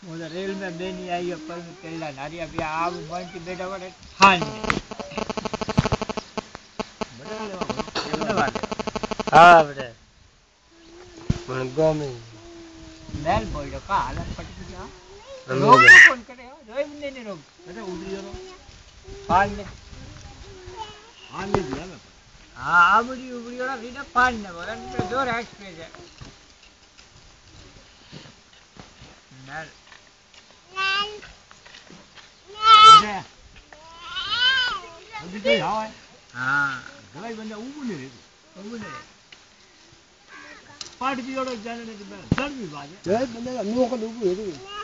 मुझे रेल में बेनी आई है पर केला नारिया भी आव बंटी बेटा वडे खान बड़ा लेवा एमने वाले हाँ बेटा मन गोमी मेल बोलो का हालत पट गया रमी रोग गया। कौन करे रोई मुंडे ने रोग बेटा उड़ी रो पान ने दिया मैं हाँ आबड़ी उबड़ी वाला सीधा पान ने बोला तो जोर एक्सप्रेस है मेल अभी तो यहाँ है हाँ दवाई बंदा उबने पाट भी और जाने ने दर भी बाजे जय बंदे का नुआ को डूबू है तो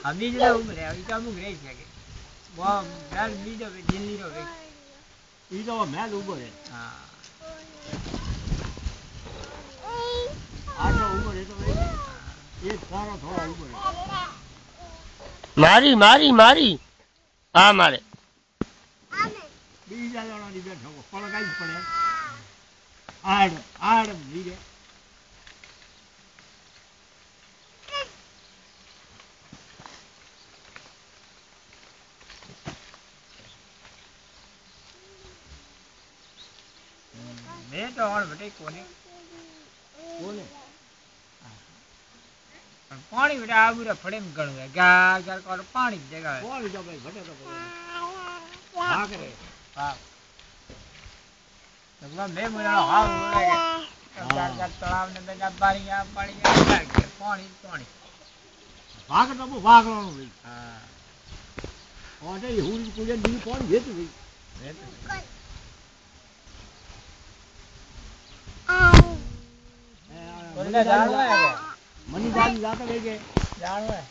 अभी जो उम्र है इतना मुझे नहीं चाहिए वो मैं भी जो दिल्ली रो गई ये तो मैं उबर है हाँ आटो उबर है तो भाई एक सारा थोड़ा उबर है मारी मारी मारी हाँ मारे बीजा जाना नहीं बैठा वो पड़ गई पड़े आड़ आड़ धीरे मैं तो और बेटे कोने पानी बेटा आबूरा फड़े में गणू है गा गा कर पानी जगह है पानी तो भाई भटे तो हां करे हां तो मैं मुरा हां बोले गा गा तालाब ने बेटा पानी पानी पानी भाग तो वो भाग रहा हूं भाई हां और ये हुरी कुले दी पानी भेत भाई बोलना जानवा है मनी जान जाता है के जानवा है